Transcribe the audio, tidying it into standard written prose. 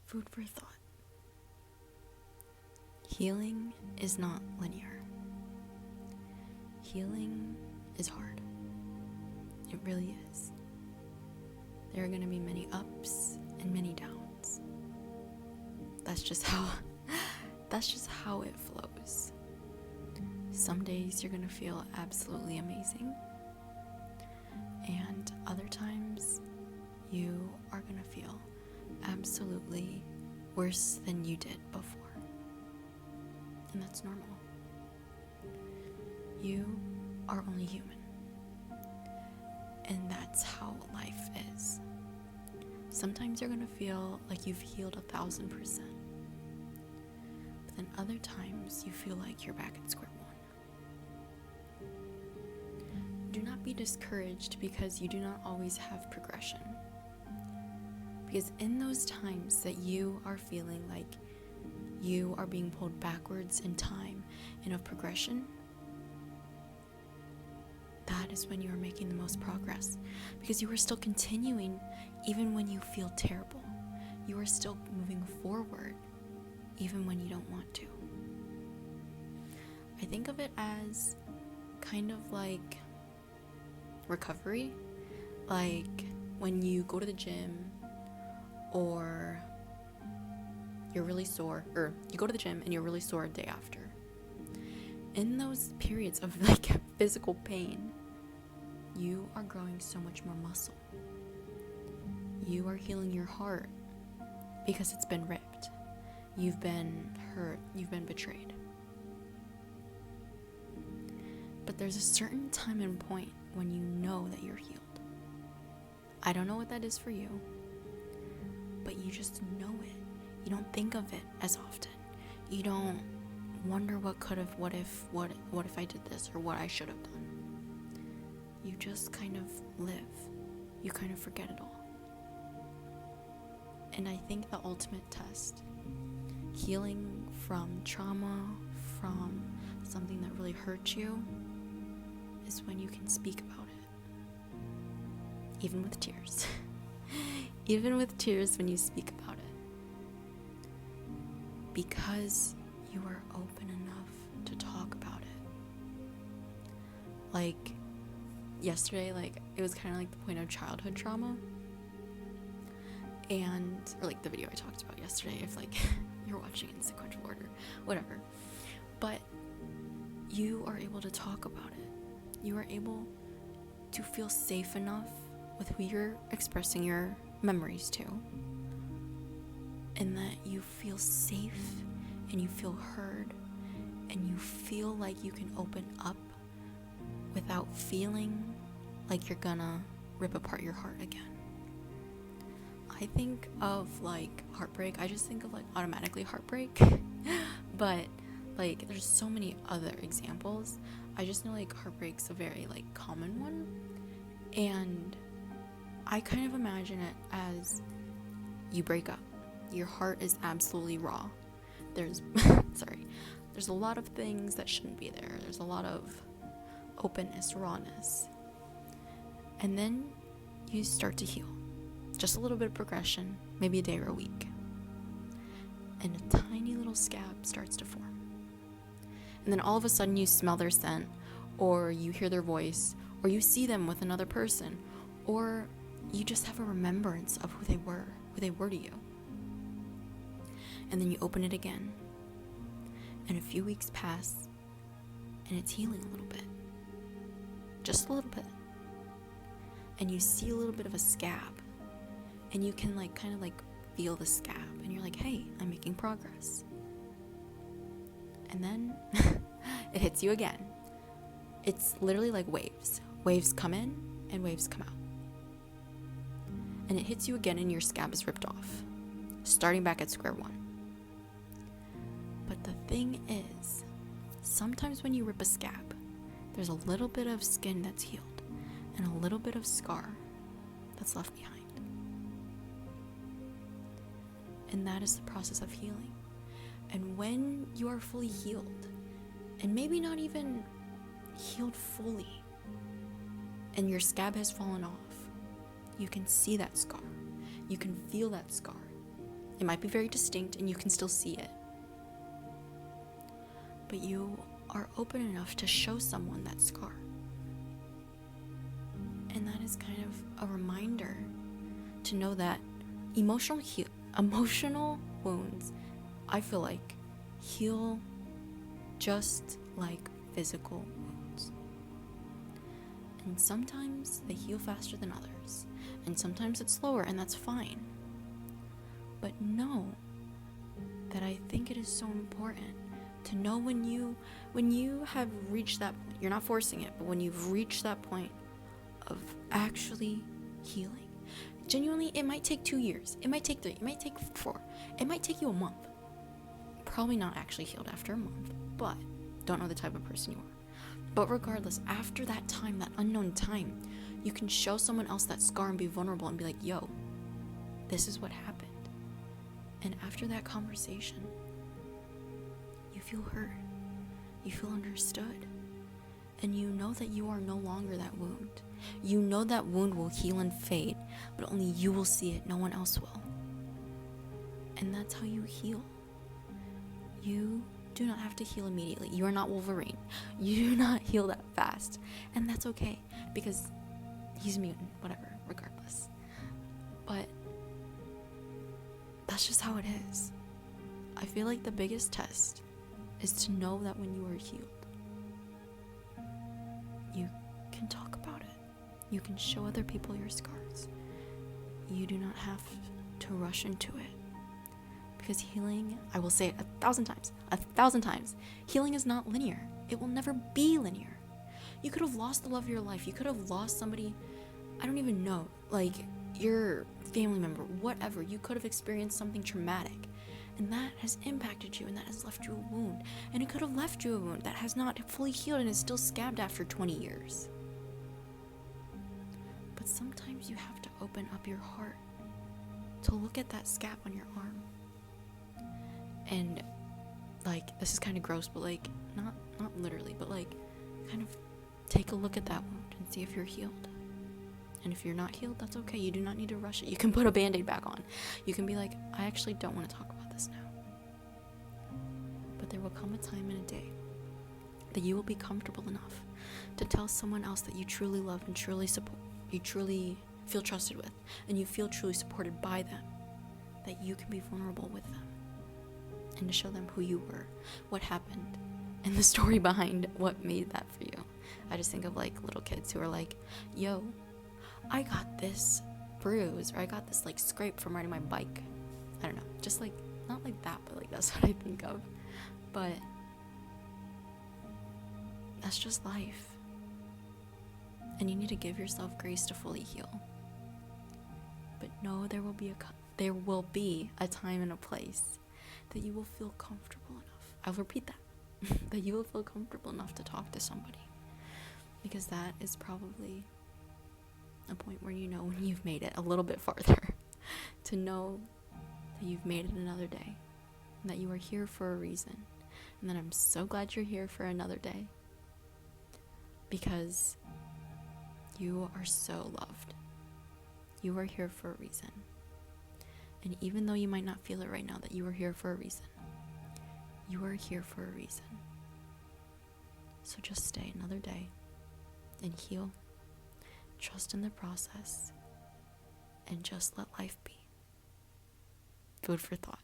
Food for thought. Healing is not linear. Healing is hard. It really is. There are going to be many ups and many downs. That's just how it flows. Some days you're going to feel absolutely amazing, and other times you are going to feel absolutely worse than you did before. And that's normal. You are only human. And that's how life is. Sometimes you're going to feel like you've healed 1,000%. But then other times you feel like you're back at square one. Do not be discouraged because you do not always have progression. Because in those times that you are feeling like you are being pulled backwards in time and of progression, that is when you are making the most progress. Because you are still continuing even when you feel terrible. You are still moving forward even when you don't want to. I think of it as kind of like recovery. Like when you go to the gym or you're really sore, or you go to the gym and you're really sore a day after. In those periods of like physical pain, you are growing so much more muscle. You are healing your heart because it's been ripped. You've been hurt. You've been betrayed. But there's a certain time and point when you know that you're healed. I don't know what that is for you, but you just know it. You don't think of it as often. You don't wonder what if I did this, or what I should have done. You just kind of live. You kind of forget it all. And I think the ultimate test, healing from trauma, from something that really hurt you, is when you can speak about it. Even with tears. Even with tears when you speak about it. Because you are open enough to talk about it. Like yesterday, it was kind of like the point of childhood trauma, or like the video I talked about yesterday, if you're watching in sequential order, whatever. But you are able to talk about it. You are able to feel safe enough with who you're expressing your memories to, and that you feel safe and you feel heard and you feel like you can open up without feeling like you're gonna rip apart your heart again. I think of heartbreak, I just think of automatically heartbreak. But there's so many other examples. I just know heartbreak's a very common one, and I kind of imagine it as you break up. Your heart is absolutely raw. There's there's a lot of things that shouldn't be there. There's a lot of openness, rawness. And then you start to heal. Just a little bit of progression, maybe a day or a week. And a tiny little scab starts to form. And then all of a sudden you smell their scent, or you hear their voice, or you see them with another person, or you just have a remembrance of who they were to you. And then you open it again. And a few weeks pass, and it's healing a little bit. Just a little bit. And you see a little bit of a scab. And you can kind of feel the scab. And you're like, hey, I'm making progress. And then it hits you again. It's literally like waves. Waves come in and waves come out. And it hits you again and your scab is ripped off. Starting back at square one. But the thing is, sometimes when you rip a scab, there's a little bit of skin that's healed and a little bit of scar that's left behind. And that is the process of healing. And when you are fully healed, and maybe not even healed fully, and your scab has fallen off, you can see that scar. You can feel that scar. It might be very distinct and you can still see it. But you are open enough to show someone that scar. And that is kind of a reminder to know that emotional wounds, I feel like, heal just like physical wounds. And sometimes they heal faster than others, and sometimes it's slower, and that's fine. But know that I think it is so important to know when you have reached that point, you're not forcing it, but when you've reached that point of actually healing. Genuinely, it might take 2 years, it might take 3, it might take 4, it might take you a month. Probably not actually healed after a month, but don't know the type of person you are. But regardless, after that time, that unknown time, you can show someone else that scar and be vulnerable and be like, yo, this is what happened. And after that conversation, you feel heard, you feel understood, and you know that you are no longer that wound. You know that wound will heal and fade, but only you will see it, no one else will. And that's how you heal. You do not have to heal immediately. You are not Wolverine. You do not heal that fast. And that's okay, because he's a mutant, whatever, regardless. But that's just how it is. I feel like the biggest test is to know that when you are healed, you can talk about it. You can show other people your scars. You do not have to rush into it. Because healing, I will say it 1,000 times, healing is not linear. It will never be linear. You could have lost the love of your life. You could have lost somebody, I don't even know, like your family member, whatever. You could have experienced something traumatic, and that has impacted you, and that has left you a wound. And it could have left you a wound that has not fully healed and is still scabbed after 20 years. But sometimes you have to open up your heart to look at that scab on your arm. And like, this is kind of gross, but like, not literally, but like, kind of take a look at that wound and see if you're healed. And if you're not healed, that's okay. You do not need to rush it. You can put a band-aid back on. You can be like, I actually don't want to talk about this now. But there will come a time and a day that you will be comfortable enough to tell someone else that you truly love and truly support, you truly feel trusted with, and you feel truly supported by them, that you can be vulnerable with them, and to show them who you were, what happened, and the story behind what made that for you. I just think of like little kids who are like, yo, I got this bruise, or I got this like scrape from riding my bike. I don't know, just like, not like that, but like that's what I think of. But that's just life. And you need to give yourself grace to fully heal. But no, there will be a time and a place that you will feel comfortable enough. I'll repeat that. That you will feel comfortable enough to talk to somebody. Because that is probably a point where you know when you've made it a little bit farther. To know that you've made it another day. And that you are here for a reason. And that I'm so glad you're here for another day. Because you are so loved. You are here for a reason. And even though you might not feel it right now that you are here for a reason, you are here for a reason. So just stay another day and heal. Trust in the process. And just let life be. Food for thought.